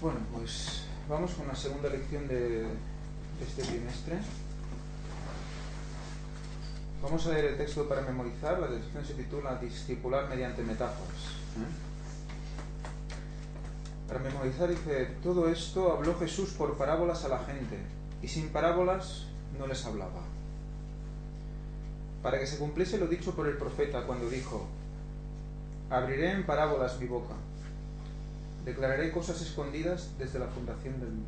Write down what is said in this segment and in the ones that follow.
Bueno, pues vamos con la segunda lección de este trimestre. Vamos a leer el texto para memorizar. La lección se titula Discipular mediante metáforas. Para memorizar dice: todo esto habló Jesús por parábolas a la gente, y sin parábolas no les hablaba, para que se cumpliese lo dicho por el profeta cuando dijo: abriré en parábolas mi boca, declararé cosas escondidas desde la fundación del mundo.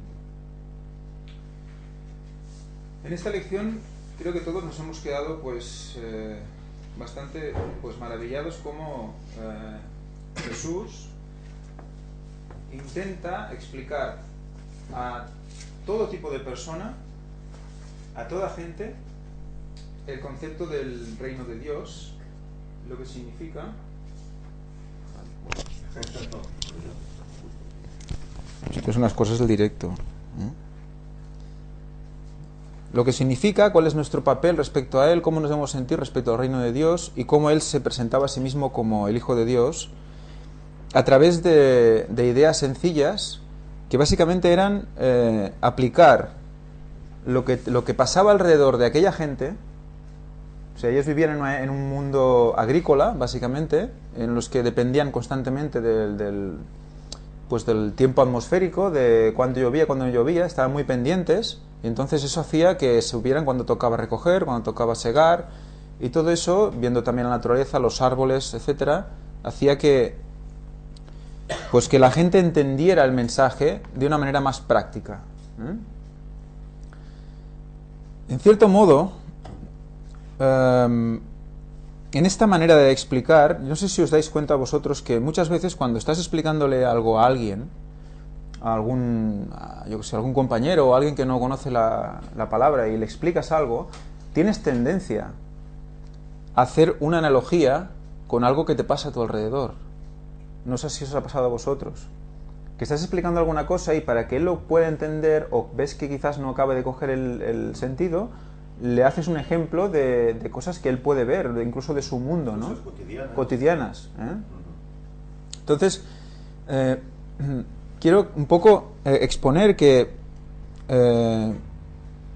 En esta lección creo que todos nos hemos quedado bastante maravillados como Jesús intenta explicar a todo tipo de persona, a toda gente, el concepto del reino de Dios, lo que significa. Estas son las cosas del directo. Lo que significa, cuál es nuestro papel respecto a Él, cómo nos debemos sentir respecto al reino de Dios y cómo Él se presentaba a sí mismo como el Hijo de Dios a través de ideas sencillas que básicamente eran aplicar lo que pasaba alrededor de aquella gente. O sea, ellos vivían en un mundo agrícola, básicamente, en los que dependían constantemente del tiempo atmosférico, de cuándo llovía, cuándo no llovía, estaban muy pendientes, y entonces eso hacía que supieran cuándo tocaba recoger, cuándo tocaba segar, y todo eso, viendo también la naturaleza, los árboles, etcétera, hacía que la gente entendiera el mensaje de una manera más práctica. En cierto modo, en esta manera de explicar, no sé si os dais cuenta vosotros que muchas veces cuando estás explicándole algo a alguien, a algún compañero o a alguien que no conoce la palabra, y le explicas algo, tienes tendencia a hacer una analogía con algo que te pasa a tu alrededor. No sé si os ha pasado a vosotros, que estás explicando alguna cosa y para que él lo pueda entender, o ves que quizás no acabe de coger el sentido, le haces un ejemplo de cosas que él puede ver, incluso de su mundo, ¿no? Cotidianas. Entonces, quiero un poco exponer que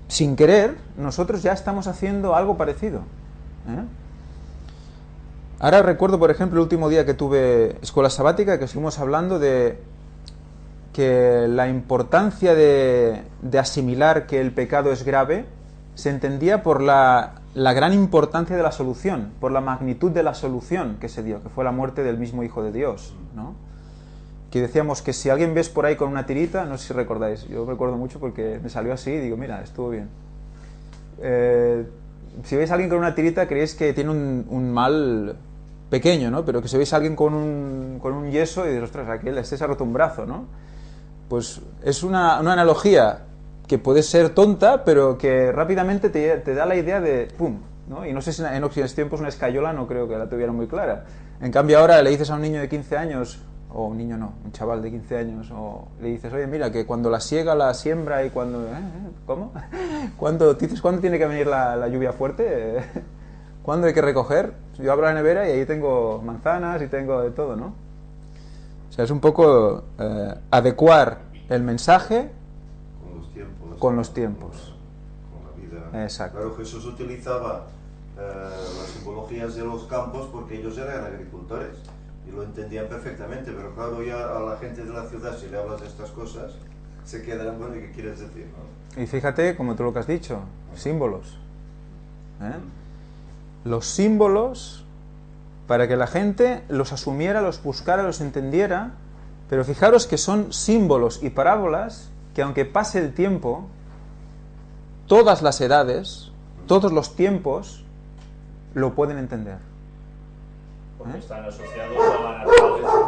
sin querer nosotros ya estamos haciendo algo parecido. Ahora recuerdo, por ejemplo, el último día que tuve escuela sabática, que estuvimos hablando de que la importancia de asimilar que el pecado es grave se entendía por la gran importancia de la solución, por la magnitud de la solución que se dio, que fue la muerte del mismo Hijo de Dios, ¿no? Que decíamos que si alguien ves por ahí con una tirita, no sé si recordáis, yo recuerdo mucho porque me salió así y digo, mira, estuvo bien. Si veis a alguien con una tirita, creéis que tiene un mal pequeño, ¿no? Pero que si veis a alguien con un yeso y dices, ostras, aquel se ha roto un brazo, ¿no? Pues es una analogía que puede ser tonta, pero que rápidamente te da la idea de ¡pum! ¿No? Y no sé si en aquellos tiempos una escayola no creo que la tuviera muy clara. En cambio ahora le dices a un niño de 15 años, o un niño no, un chaval de 15 años, o le dices, oye, mira, que cuando la siega la siembra y cuando... ¿Cómo? ¿Cuándo tiene que venir la lluvia fuerte? ¿Cuándo hay que recoger? Yo abro la nevera y ahí tengo manzanas y tengo de todo, ¿no? O sea, es un poco adecuar el mensaje con los tiempos. Con la vida. Exacto. Claro, Jesús utilizaba las simbologías de los campos porque ellos eran agricultores y lo entendían perfectamente, pero claro, ya a la gente de la ciudad, si le hablas de estas cosas, se quedarán, bueno, ¿qué quieres decir, no? Y fíjate, como tú lo que has dicho, símbolos. Los símbolos, para que la gente los asumiera, los buscara, los entendiera, pero fijaros que son símbolos y parábolas que aunque pase el tiempo, todas las edades, todos los tiempos, lo pueden entender. Porque están asociados a la naturaleza.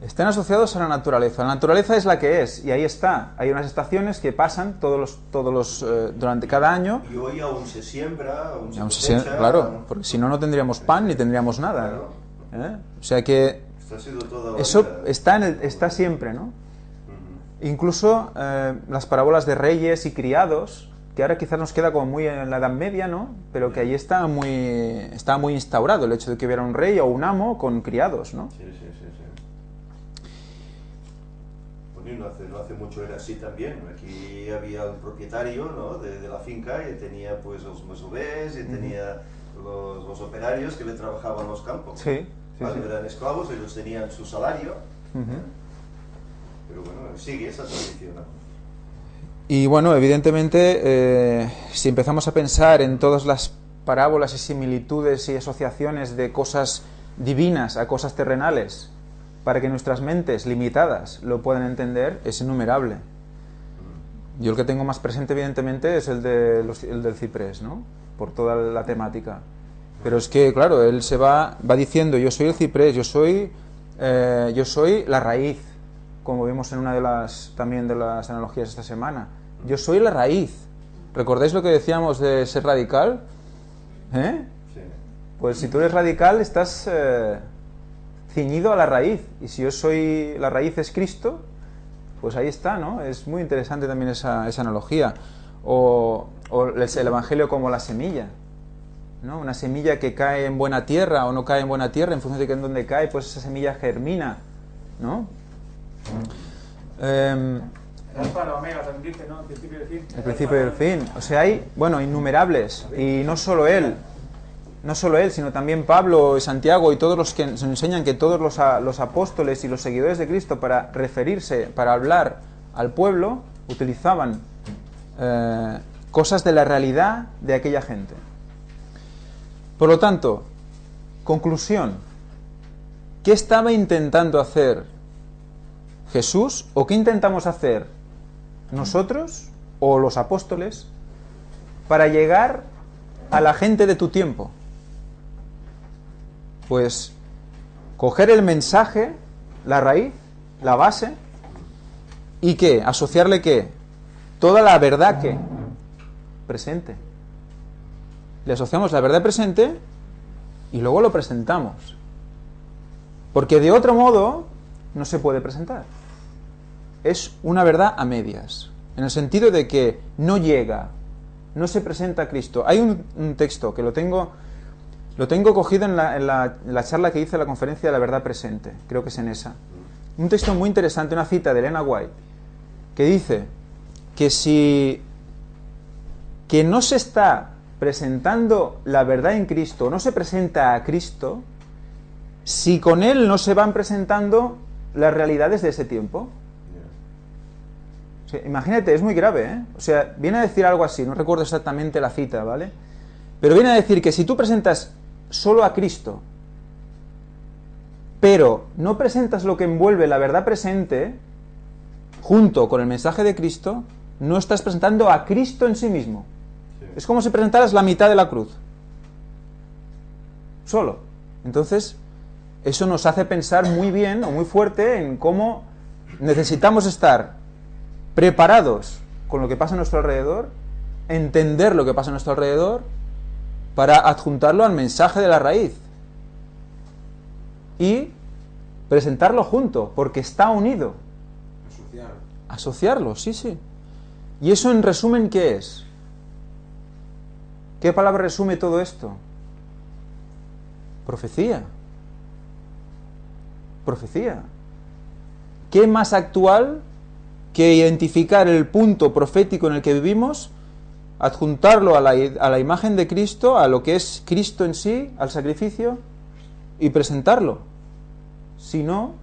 Están asociados a la naturaleza. La naturaleza es la que es, y ahí está. Hay unas estaciones que pasan durante cada año. Y hoy aún se siembra, aún se cosecha, claro, porque si no, no tendríamos pan ni tendríamos nada. Claro. O sea que eso está siempre, ¿no? Incluso las parábolas de reyes y criados, que ahora quizás nos queda como muy en la Edad Media, ¿no? Pero que allí está muy instaurado el hecho de que hubiera un rey o un amo con criados, ¿no? Sí. Bueno, no hace mucho era así también. Aquí había el propietario, ¿no?, de la finca, y tenía pues los masovers, y tenía los operarios que le trabajaban los campos. Sí, sí, Vale, sí. eran esclavos, ellos tenían su salario, Ujú. pero bueno, sigue esa tradición, ¿no? Y bueno, evidentemente, si empezamos a pensar en todas las parábolas y similitudes y asociaciones de cosas divinas a cosas terrenales, para que nuestras mentes limitadas lo puedan entender, es innumerable. Yo el que tengo más presente, evidentemente, es el del ciprés, ¿no? Por toda la temática. Pero es que, claro, él se va diciendo, yo soy el ciprés, yo soy la raíz, como vimos en una también de las analogías esta semana. Yo soy la raíz. ¿Recordáis lo que decíamos de ser radical? ¿Eh? Sí. Pues si tú eres radical, estás ciñido a la raíz. Y si yo soy, la raíz es Cristo, pues ahí está, ¿no? Es muy interesante también esa analogía. O el Evangelio como la semilla, ¿no? Una semilla que cae en buena tierra o no cae en buena tierra, en función de que en dónde cae, pues esa semilla germina, ¿no? El alfa, la omega, también dice, ¿no? El principio y el fin. El principio y el fin. O sea, hay, bueno, innumerables. Y no solo él, sino también Pablo y Santiago y todos los que nos enseñan que todos los apóstoles y los seguidores de Cristo, para referirse, para hablar al pueblo, utilizaban cosas de la realidad de aquella gente. Por lo tanto, conclusión, ¿qué estaba intentando hacer Jesús o qué intentamos hacer nosotros o los apóstoles para llegar a la gente de tu tiempo? Pues coger el mensaje, la raíz, la base, y ¿qué? Asociarle ¿qué? Toda la verdad que presente. Le asociamos la verdad presente y luego lo presentamos. Porque de otro modo no se puede presentar. Es una verdad a medias, en el sentido de que no llega, no se presenta a Cristo. Hay un texto que lo tengo cogido en la charla que hice en la conferencia de la verdad presente, creo que es en esa. Un texto muy interesante, una cita de Elena White, que dice que no se está presentando la verdad en Cristo, no se presenta a Cristo, si con Él no se van presentando las realidades de ese tiempo. O sea, imagínate, es muy grave, ¿eh? O sea, viene a decir algo así, no recuerdo exactamente la cita, ¿vale? Pero viene a decir que si tú presentas solo a Cristo, pero no presentas lo que envuelve la verdad presente, junto con el mensaje de Cristo, no estás presentando a Cristo en sí mismo. Sí. Es como si presentaras la mitad de la cruz. Solo. Entonces, eso nos hace pensar muy bien o muy fuerte en cómo necesitamos estar preparados con lo que pasa a nuestro alrededor, entender lo que pasa a nuestro alrededor, para adjuntarlo al mensaje de la raíz y presentarlo junto, porque está unido. Asociarlo, sí, sí. ¿Y eso en resumen qué es? ¿Qué palabra resume todo esto? Profecía. Profecía. ¿Qué más actual que identificar el punto profético en el que vivimos, adjuntarlo a la imagen de Cristo, a lo que es Cristo en sí, al sacrificio, y presentarlo? Si no,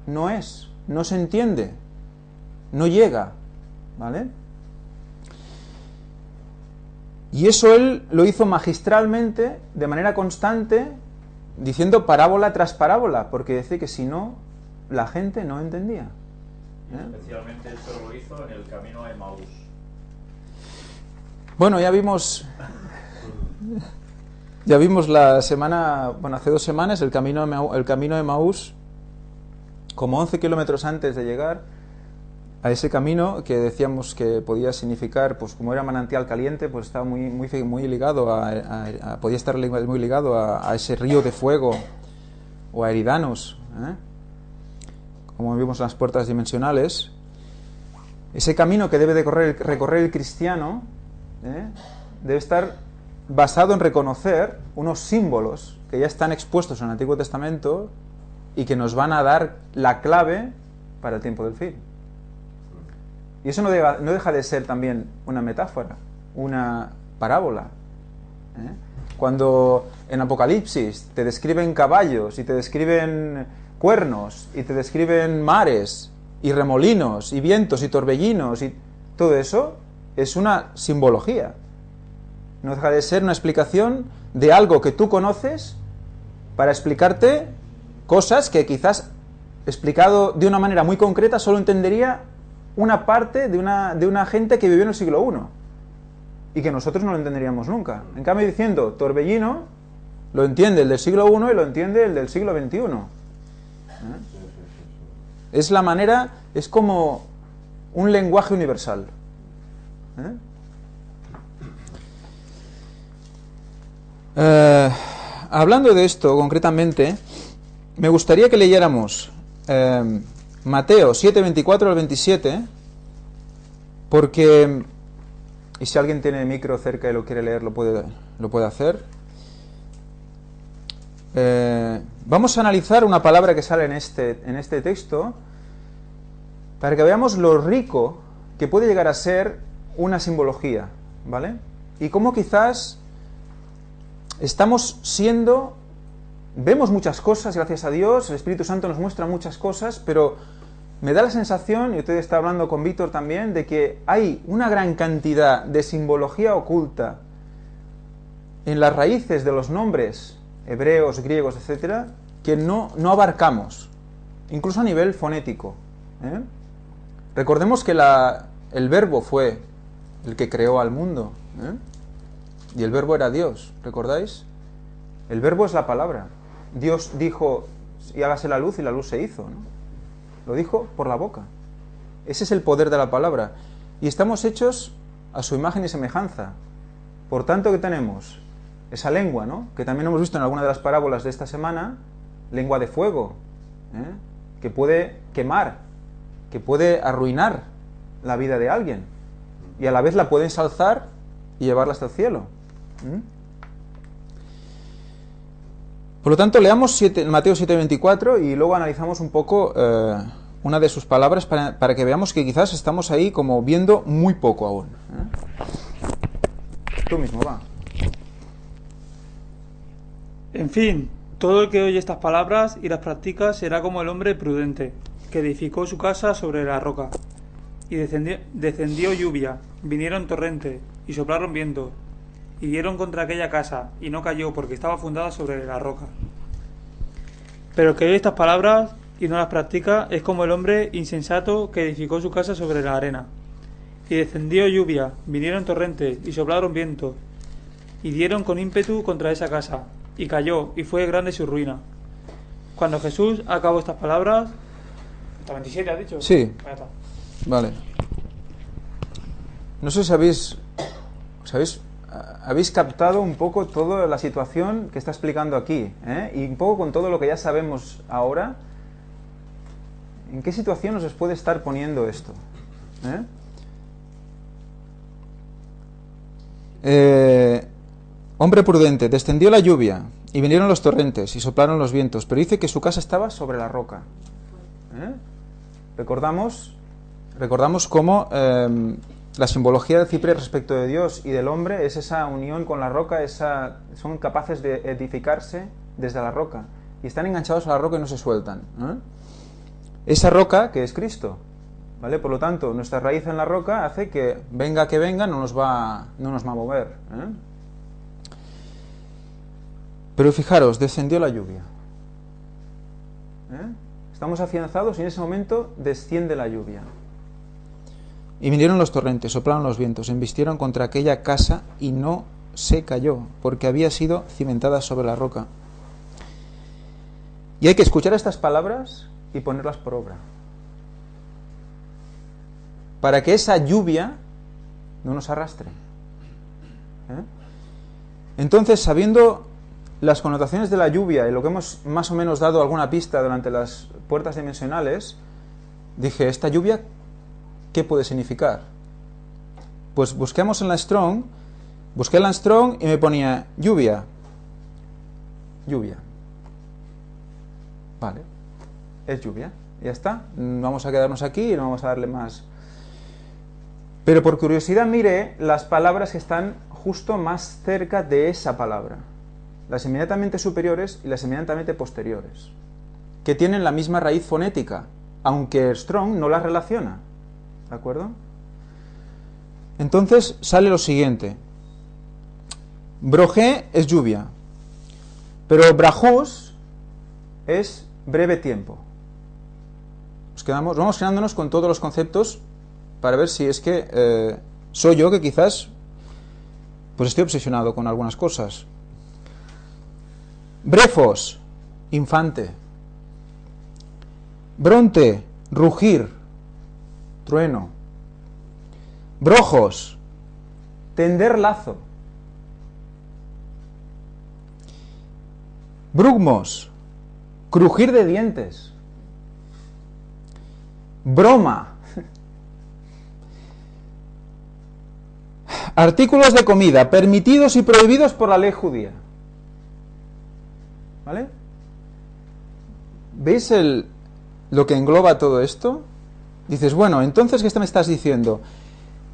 no es, no se entiende, no llega, ¿vale? Y eso él lo hizo magistralmente, de manera constante, diciendo parábola tras parábola, porque decía que si no, la gente no entendía. Especialmente esto lo hizo en el camino a Emaús. Bueno, ya vimos la semana, bueno, hace 2 semanas, el camino de Emaús, como 11 kilómetros antes de llegar a ese camino, que decíamos que podía significar, pues como era manantial caliente, pues estaba muy ligado podía estar muy ligado a ese río de fuego, o a Eridanos, como vimos en las puertas dimensionales. Ese camino que debe de recorrer el cristiano, debe estar basado en reconocer unos símbolos que ya están expuestos en el Antiguo Testamento y que nos van a dar la clave para el tiempo del fin. Y eso no deja de ser también una metáfora, una parábola. Cuando en Apocalipsis te describen caballos y te describen cuernos y te describen mares y remolinos y vientos y torbellinos y todo eso es una simbología. No deja de ser una explicación de algo que tú conoces para explicarte cosas que quizás explicado de una manera muy concreta solo entendería una parte de una gente que vivió en el siglo I y que nosotros no lo entenderíamos nunca. En cambio, diciendo torbellino, lo entiende el del siglo I y lo entiende el del siglo XXI. Es la manera, es como un lenguaje universal. Hablando de esto concretamente, me gustaría que leyéramos Mateo 7:24 al 27, porque, y si alguien tiene el micro cerca y lo quiere leer, lo puede hacer. Vamos a analizar una palabra que sale en este texto para que veamos lo rico que puede llegar a ser una simbología, ¿vale? Y cómo quizás vemos muchas cosas, gracias a Dios, el Espíritu Santo nos muestra muchas cosas, pero me da la sensación, y usted está hablando con Víctor también, de que hay una gran cantidad de simbología oculta en las raíces de los nombres hebreos, griegos, etcétera, que no abarcamos, incluso a nivel fonético. Recordemos que el verbo fue el que creó al mundo, y el verbo era Dios, ¿recordáis? El verbo es la palabra. Dios dijo, y hágase la luz, y la luz se hizo, ¿no? Lo dijo por la boca. Ese es el poder de la palabra. Y estamos hechos a su imagen y semejanza. Por tanto, ¿qué tenemos? Esa lengua, ¿no? Que también hemos visto en alguna de las parábolas de esta semana, lengua de fuego, que puede quemar, que puede arruinar la vida de alguien, y a la vez la puede ensalzar y llevarla hasta el cielo. Por lo tanto, leamos Mateo 7:24 y luego analizamos un poco una de sus palabras para que veamos que quizás estamos ahí como viendo muy poco aún. Tú mismo, va. En fin, todo el que oye estas palabras y las practica será como el hombre prudente, que edificó su casa sobre la roca. Y descendió lluvia, vinieron torrentes, y soplaron vientos, y dieron contra aquella casa, y no cayó, porque estaba fundada sobre la roca. Pero el que oye estas palabras y no las practica es como el hombre insensato que edificó su casa sobre la arena. Y descendió lluvia, vinieron torrentes, y soplaron vientos, y dieron con ímpetu contra esa casa, y cayó, y fue grande su ruina. Cuando Jesús acabó estas palabras... ¿Hasta 27 has dicho? Sí. Ahí está. Vale. No sé si habéis captado un poco toda la situación que está explicando aquí, y un poco con todo lo que ya sabemos ahora. ¿En qué situación nos puede estar poniendo esto? Hombre prudente, descendió la lluvia y vinieron los torrentes y soplaron los vientos, pero dice que su casa estaba sobre la roca. Recordamos cómo la simbología del ciprés respecto de Dios y del hombre es esa unión con la roca, son capaces de edificarse desde la roca y están enganchados a la roca y no se sueltan. Esa roca que es Cristo, ¿vale? Por lo tanto, nuestra raíz en la roca hace que venga, no nos va a mover. Pero fijaros, descendió la lluvia. Estamos afianzados y en ese momento desciende la lluvia. Y vinieron los torrentes, soplaron los vientos, embistieron contra aquella casa y no se cayó, porque había sido cimentada sobre la roca. Y hay que escuchar estas palabras y ponerlas por obra, para que esa lluvia no nos arrastre. Entonces, sabiendo las connotaciones de la lluvia y lo que hemos más o menos dado alguna pista durante las puertas dimensionales, dije, ¿esta lluvia qué puede significar? Pues busqué en la Strong y me ponía lluvia. Vale, es lluvia. Ya está. Vamos a quedarnos aquí y no vamos a darle más. Pero por curiosidad mire las palabras que están justo más cerca de esa palabra. Las inmediatamente superiores y las inmediatamente posteriores. Que tienen la misma raíz fonética, aunque Strong no las relaciona. ¿De acuerdo? Entonces sale lo siguiente. Brojé es lluvia, pero brajos es breve tiempo. Vamos quedándonos con todos los conceptos para ver si es que soy yo que quizás pues estoy obsesionado con algunas cosas. Brefos, infante. Bronte, rugir, trueno. Brojos, tender lazo. Brugmos, crujir de dientes. Broma. Artículos de comida permitidos y prohibidos por la ley judía. ¿Vale? ¿Veis lo que engloba todo esto? Dices, bueno, entonces, ¿qué me estás diciendo?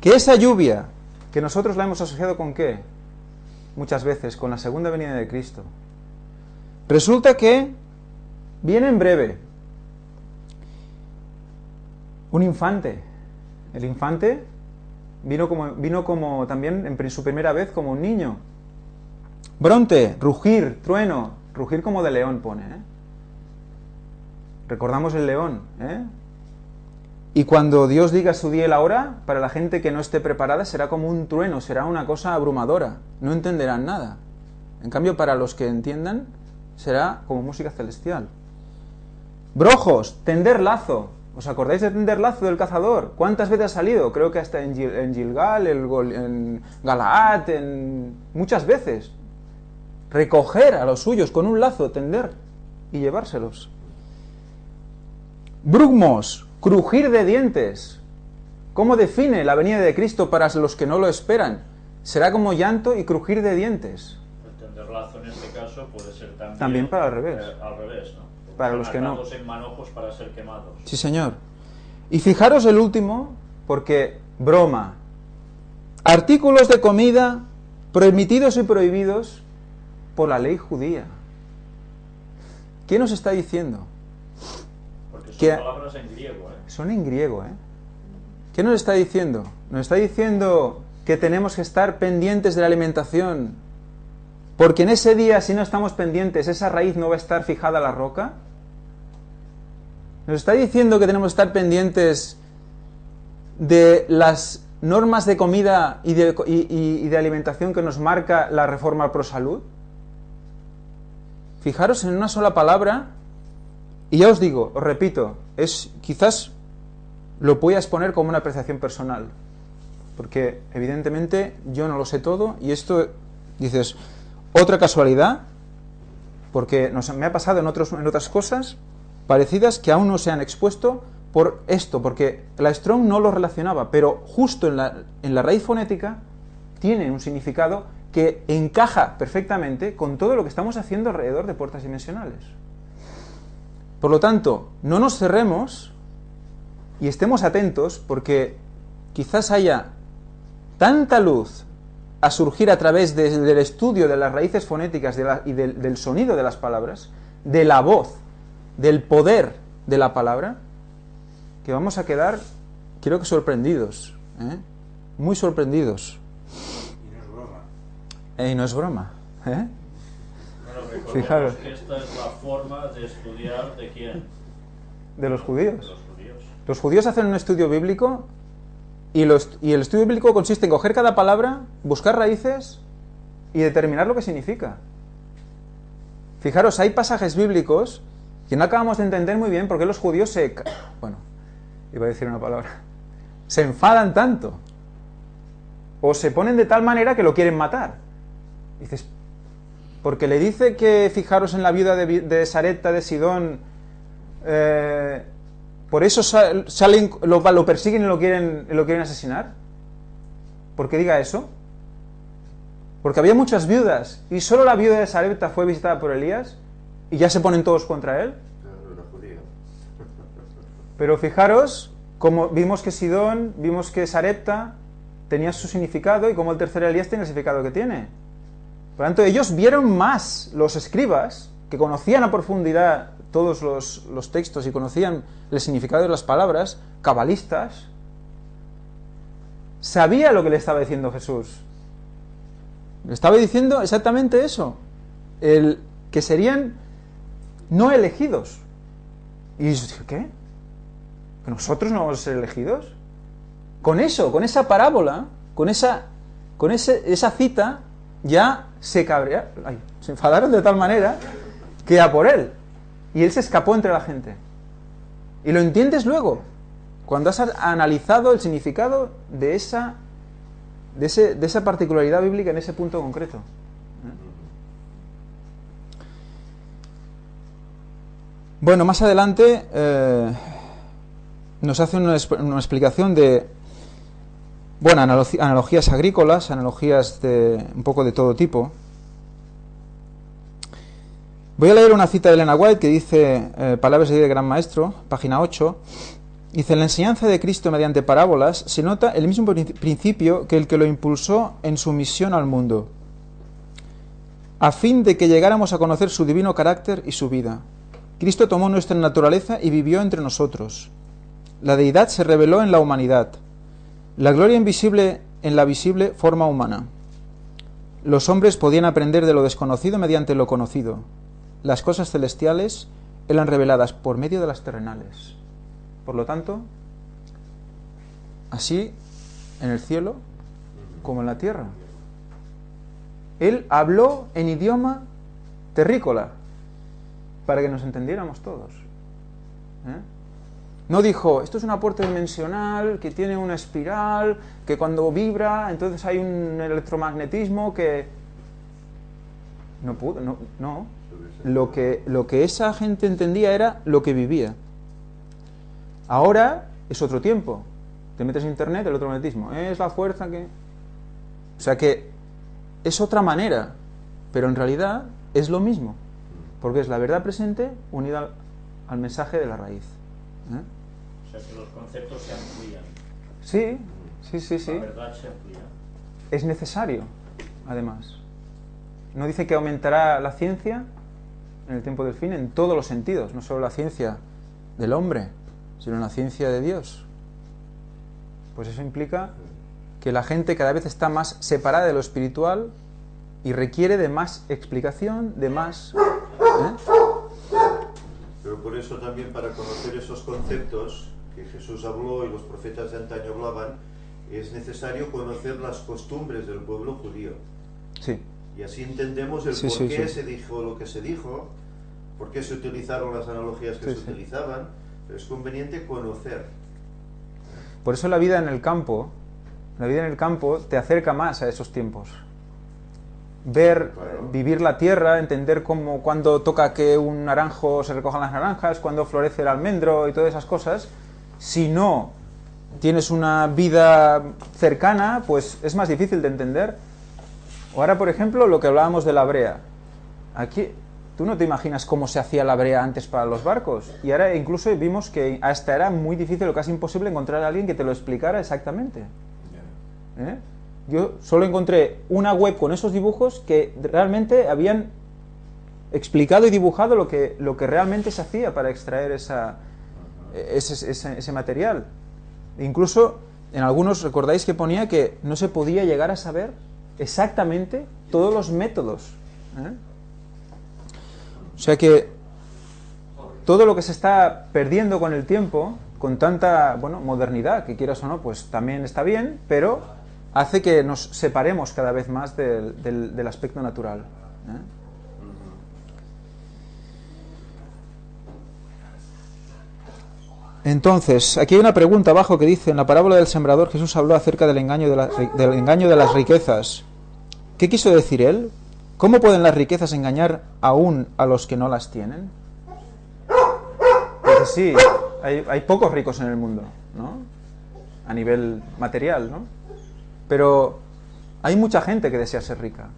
Que esa lluvia, que nosotros la hemos asociado ¿con qué? Muchas veces, con la segunda venida de Cristo. Resulta que viene en breve. Un infante. El infante vino como también en su primera vez como un niño. Bronte, rugir, trueno. Rugir como de león pone, ¿eh? Recordamos el león, ¿eh? Y cuando Dios diga su día y la hora, para la gente que no esté preparada será como un trueno, será una cosa abrumadora. No entenderán nada. En cambio, para los que entiendan, será como música celestial. Brojos, tender lazo. ¿Os acordáis de tender lazo del cazador? ¿Cuántas veces ha salido? Creo que hasta en Gilgal, en Galaad, muchas veces. Recoger a los suyos con un lazo, tender y llevárselos. Brugmos, crujir de dientes. ¿Cómo define la venida de Cristo para los que no lo esperan? Será como llanto y crujir de dientes. El tender lazo en este caso puede ser también para al revés. Al revés, ¿no? Para los que no. En manojos para ser quemados. Sí, señor. Y fijaros el último, porque broma. Artículos de comida permitidos y prohibidos por la ley judía. ¿Qué nos está diciendo? Porque son Que palabras en griego, ¿eh? Son en griego, ¿eh? ¿Qué nos está diciendo? Nos está diciendo que tenemos que estar pendientes de la alimentación, porque en ese día, si no estamos pendientes, esa raíz no va a estar fijada a la roca. Nos está diciendo que tenemos que estar pendientes de las normas de comida y de alimentación que nos marca la Reforma Pro Salud. Fijaros en una sola palabra, y ya os digo, os repito, quizás lo voy a exponer como una apreciación personal, porque evidentemente yo no lo sé todo, y esto, dices, otra casualidad, porque me ha pasado en otras cosas parecidas que aún no se han expuesto por esto, porque la Strong no lo relacionaba, pero justo en la raíz fonética tiene un significado que encaja perfectamente con todo lo que estamos haciendo alrededor de puertas dimensionales. Por lo tanto, no nos cerremos y estemos atentos, porque quizás haya tanta luz a surgir a través del estudio de las raíces fonéticas y del sonido de las palabras, de la voz, del poder de la palabra, que vamos a quedar, creo que sorprendidos, ¿eh? Muy sorprendidos. Y no es broma, ¿eh? Bueno, recordemos Fijaros. que esta es la forma de estudiar de quién. De los judíos. De los judíos. Los judíos hacen un estudio bíblico y el estudio bíblico consiste en coger cada palabra, buscar raíces y determinar lo que significa. Fijaros, hay pasajes bíblicos que no acabamos de entender muy bien por qué los judíos se enfadan tanto o se ponen de tal manera que lo quieren matar. Dices, porque le dice que fijaros en la viuda de Sarepta de Sidón, por eso lo persiguen y lo quieren asesinar. ¿Por qué diga eso? Porque había muchas viudas y solo la viuda de Sarepta fue visitada por Elías y ya se ponen todos contra él. Claro, era judío. Pero fijaros, como vimos que Sidón, vimos que Sarepta tenía su significado y como el tercer Elías tiene el significado que tiene. Por lo tanto, ellos vieron más, los escribas, que conocían a profundidad todos los textos y conocían el significado de las palabras, cabalistas, sabía lo que le estaba diciendo Jesús. Le estaba diciendo exactamente eso, que serían no elegidos. Y yo dije, ¿qué? ¿Que nosotros no vamos a ser elegidos? Con eso, con esa parábola, con esa cita, ya se cabrearon, se enfadaron de tal manera que a por él. Y él se escapó entre la gente. Y lo entiendes luego, cuando has analizado el significado de esa particularidad bíblica en ese punto concreto. Bueno, más adelante nos hace una explicación de, bueno, analogías agrícolas, analogías de un poco de todo tipo. Voy a leer una cita de Elena White que dice, palabras de Gran Maestro, página 8, dice, en la enseñanza de Cristo mediante parábolas se nota el mismo principio que el que lo impulsó en su misión al mundo, a fin de que llegáramos a conocer su divino carácter y su vida. Cristo tomó nuestra naturaleza y vivió entre nosotros. La deidad se reveló en la humanidad. La gloria invisible en la visible forma humana. Los hombres podían aprender de lo desconocido mediante lo conocido. Las cosas celestiales eran reveladas por medio de las terrenales. Por lo tanto, así en el cielo como en la tierra. Él habló en idioma terrícola para que nos entendiéramos todos. No dijo, esto es una puerta dimensional que tiene una espiral, que cuando vibra, entonces hay un electromagnetismo que... No pudo, no. Lo que esa gente entendía era lo que vivía. Ahora es otro tiempo. Te metes en internet, el electromagnetismo. Es la fuerza que... O sea que es otra manera, pero en realidad es lo mismo. Porque es la verdad presente unida al mensaje de la raíz. O sea que los conceptos se amplían. Sí. La verdad se amplía. Es necesario, además. No dice que aumentará la ciencia en el tiempo del fin en todos los sentidos, no solo la ciencia del hombre, sino la ciencia de Dios. Pues eso implica que la gente cada vez está más separada de lo espiritual y requiere de más explicación, de más... Pero por eso también, para conocer esos conceptos que Jesús habló y los profetas de antaño hablaban, es necesario conocer las costumbres del pueblo judío. Sí. Y así entendemos el por qué se dijo lo que se dijo, por qué se utilizaron las analogías que se utilizaban, pero es conveniente conocer. Por eso la vida en el campo te acerca más a esos tiempos. Ver, vivir la tierra, entender cómo, cuando toca que un naranjo se recojan las naranjas, cuando florece el almendro y todas esas cosas. Si no tienes una vida cercana, pues es más difícil de entender. O ahora, por ejemplo, lo que hablábamos de la brea. Aquí, tú no te imaginas cómo se hacía la brea antes para los barcos. Y ahora incluso vimos que hasta era muy difícil o casi imposible encontrar a alguien que te lo explicara exactamente. Yo solo encontré una web con esos dibujos que realmente habían explicado y dibujado lo que realmente se hacía para extraer ese material. Incluso en algunos recordáis que ponía que no se podía llegar a saber exactamente todos los métodos. O sea que todo lo que se está perdiendo con el tiempo, con tanta modernidad, que quieras o no, pues también está bien, pero hace que nos separemos cada vez más del aspecto natural. Entonces, aquí hay una pregunta abajo que dice, en la parábola del sembrador Jesús habló acerca del engaño de las riquezas. ¿Qué quiso decir él? ¿Cómo pueden las riquezas engañar aún a los que no las tienen? Pues sí, hay pocos ricos en el mundo, ¿no? A nivel material, ¿no? Pero hay mucha gente que desea ser rica.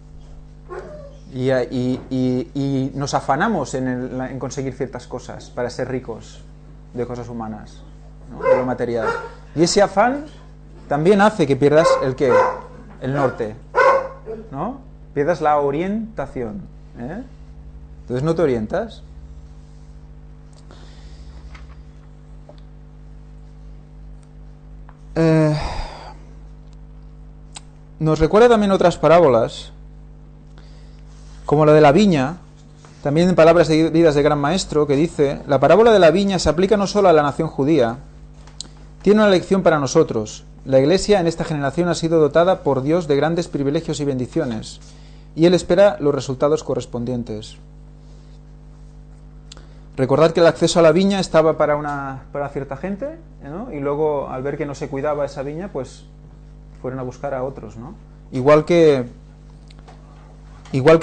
Y nos afanamos en conseguir ciertas cosas para ser ricos de cosas humanas. ¿no? De lo material. Y ese afán también hace que pierdas el qué, el norte, ¿no? Pierdas la orientación, ¿eh? Entonces no te orientas. Nos recuerda también otras parábolas, como la de la viña, también en palabras seguidas de Gran Maestro, que dice: la parábola de la viña se aplica no solo a la nación judía, tiene una lección para nosotros. La Iglesia en esta generación ha sido dotada por Dios de grandes privilegios y bendiciones, y Él espera los resultados correspondientes. Recordad que el acceso a la viña estaba para cierta gente, ¿no? Y luego, al ver que no se cuidaba esa viña, pues fueron a buscar a otros, ¿no? Igual que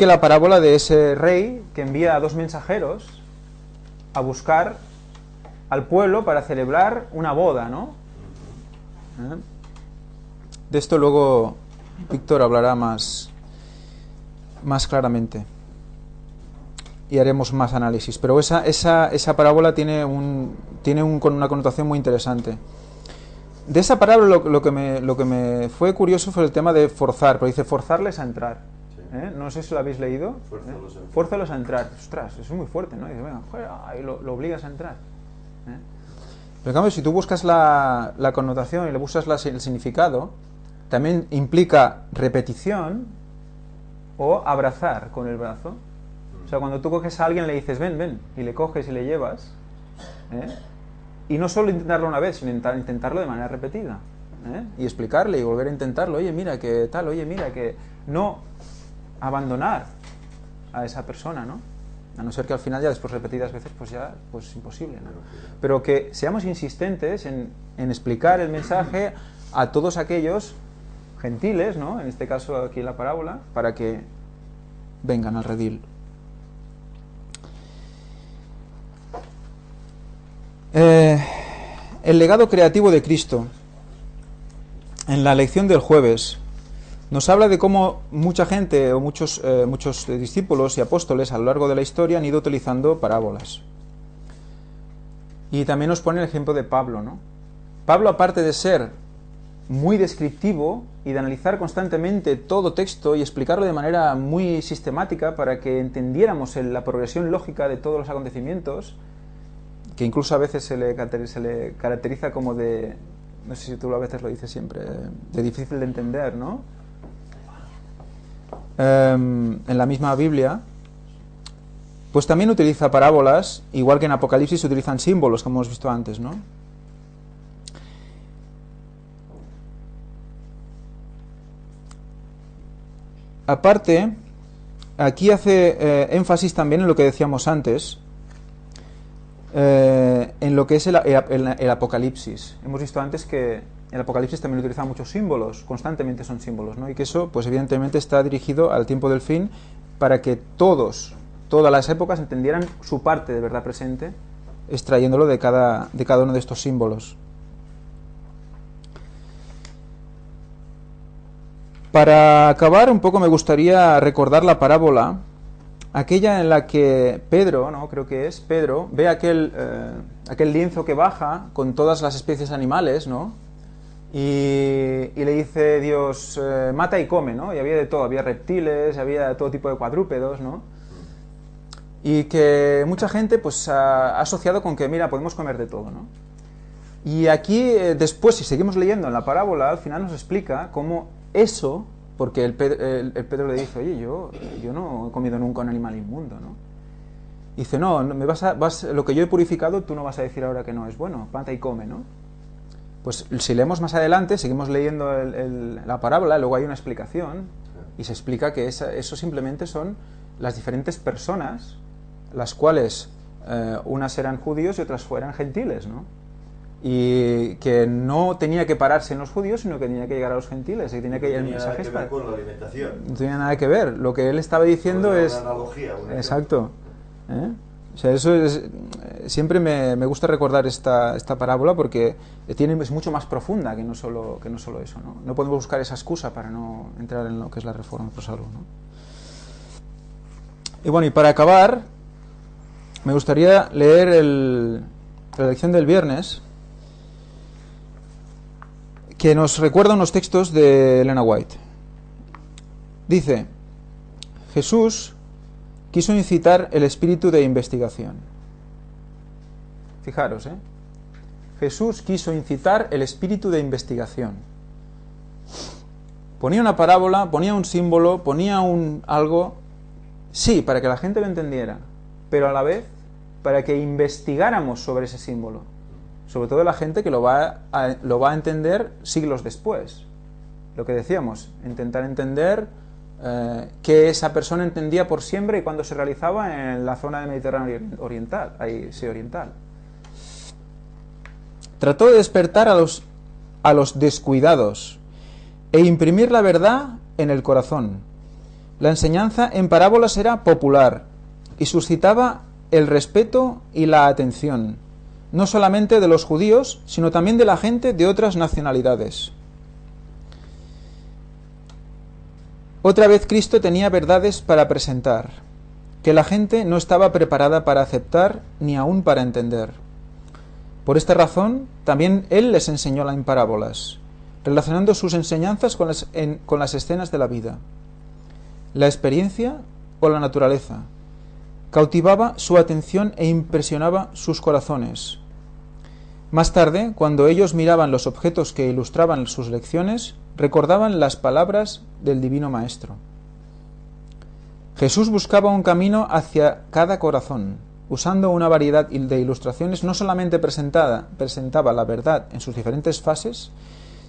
la parábola de ese rey que envía a 2 mensajeros a buscar al pueblo para celebrar una boda, ¿no? De esto luego Víctor hablará más claramente y haremos más análisis, pero esa parábola tiene una connotación muy interesante. De esa parábola lo que me fue curioso fue el tema de forzar, pero dice forzarles a entrar. ¿Eh? No sé si lo habéis leído. Fuérzalos a entrar. Ostras, eso es muy fuerte, ¿no? Y dice, venga, y lo obligas a entrar. ¿Eh? Pero en cambio, si tú buscas la connotación y le buscas el significado, también implica repetición o abrazar con el brazo. O sea, cuando tú coges a alguien le dices, ven, ven, y le coges y le llevas, ¿eh? Y no solo intentarlo una vez, sino intentarlo de manera repetida, ¿eh? Y explicarle y volver a intentarlo. Oye, mira que tal, oye, mira que... No abandonar a esa persona, ¿no? A no ser que al final ya después repetidas veces pues ya pues imposible, ¿no? Pero que seamos insistentes en explicar el mensaje a todos aquellos gentiles, ¿no? En este caso aquí en la parábola, para que vengan al redil. El legado creativo de Cristo. En la lección del jueves nos habla de cómo mucha gente o muchos discípulos y apóstoles a lo largo de la historia han ido utilizando parábolas. Y también nos pone el ejemplo de Pablo, ¿no? Pablo, aparte de ser muy descriptivo y de analizar constantemente todo texto y explicarlo de manera muy sistemática para que entendiéramos la progresión lógica de todos los acontecimientos, que incluso a veces se le caracteriza como de, no sé si tú a veces lo dices siempre, de difícil de entender, ¿no? En la misma Biblia, pues también utiliza parábolas, igual que en Apocalipsis se utilizan símbolos, como hemos visto antes, ¿no? Aparte, aquí hace énfasis también en lo que decíamos antes, en lo que es el Apocalipsis. Hemos visto antes que el Apocalipsis también utiliza muchos símbolos, constantemente son símbolos, ¿no? Y que eso, pues evidentemente está dirigido al tiempo del fin para que todas las épocas entendieran su parte de verdad presente, extrayéndolo de cada uno de estos símbolos. Para acabar un poco me gustaría recordar la parábola, aquella en la que Pedro, ¿no? Creo que es Pedro, ve aquel lienzo que baja con todas las especies animales, ¿no? Y le dice Dios, mata y come, ¿no? Y había de todo, había reptiles, había todo tipo de cuadrúpedos, ¿no? Y que mucha gente pues ha asociado con que, mira, podemos comer de todo, ¿no? Y aquí, después, si seguimos leyendo en la parábola, al final nos explica cómo eso, porque el Pedro le dice, oye, yo no he comido nunca un animal inmundo, ¿no? Y dice, no, lo que yo he purificado, tú no vas a decir ahora que no es bueno, mata y come, ¿no? Pues si leemos más adelante, seguimos leyendo la parábola, luego hay una explicación, y se explica que eso simplemente son las diferentes personas, las cuales unas eran judíos y otras fueran gentiles, ¿no? Y que no tenía que pararse en los judíos, sino que tenía que llegar a los gentiles, y tenía que el mensaje nada que ver con la alimentación. No tenía nada que ver. Lo que él estaba diciendo Una es analogía, exacto. O sea, eso es, siempre me gusta recordar esta parábola porque es mucho más profunda que no solo eso, ¿no? No podemos buscar esa excusa para no entrar en lo que es la reforma pro salvo, ¿no? Y bueno, y para acabar, me gustaría leer la lección del viernes, que nos recuerda unos textos de Elena White. Dice: Jesús quiso incitar el espíritu de investigación. Fijaros, Jesús quiso incitar el espíritu de investigación. Ponía una parábola, ponía un símbolo, ponía algo, sí, para que la gente lo entendiera, pero a la vez para que investigáramos sobre ese símbolo. Sobre todo la gente que lo va a entender siglos después. Lo que decíamos, intentar entender qué esa persona entendía por siembra y cuándo se realizaba en la zona del Mediterráneo oriental, ahí sí, oriental. Trató de despertar a los descuidados e imprimir la verdad en el corazón. La enseñanza en parábolas era popular y suscitaba el respeto y la atención, no solamente de los judíos, sino también de la gente de otras nacionalidades. Otra vez Cristo tenía verdades para presentar, que la gente no estaba preparada para aceptar ni aún para entender. Por esta razón, también Él les enseñó en parábolas, relacionando sus enseñanzas con las escenas de la vida. La experiencia o la naturaleza cautivaba su atención e impresionaba sus corazones. Más tarde, cuando ellos miraban los objetos que ilustraban sus lecciones, recordaban las palabras del Divino Maestro. Jesús buscaba un camino hacia cada corazón, usando una variedad de ilustraciones. No solamente presentaba la verdad en sus diferentes fases,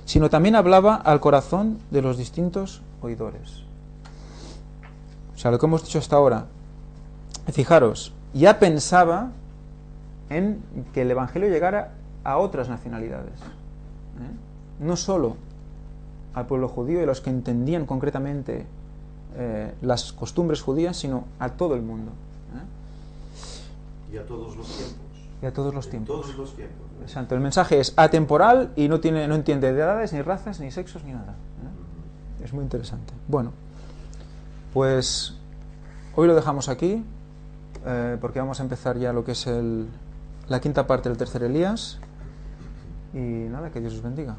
sino también hablaba al corazón de los distintos oidores. O sea, lo que hemos dicho hasta ahora, fijaros, ya pensaba en que el Evangelio llegara a otras nacionalidades, no solo al pueblo judío y a los que entendían concretamente las costumbres judías, sino a todo el mundo. Y a todos los tiempos. Y a todos los tiempos. Todos los tiempos. Exacto. El mensaje es atemporal y no entiende de edades, ni razas, ni sexos, ni nada. Es muy interesante. Bueno, pues hoy lo dejamos aquí, porque vamos a empezar ya lo que es la quinta parte del tercer Elías. Y nada, que Dios os bendiga.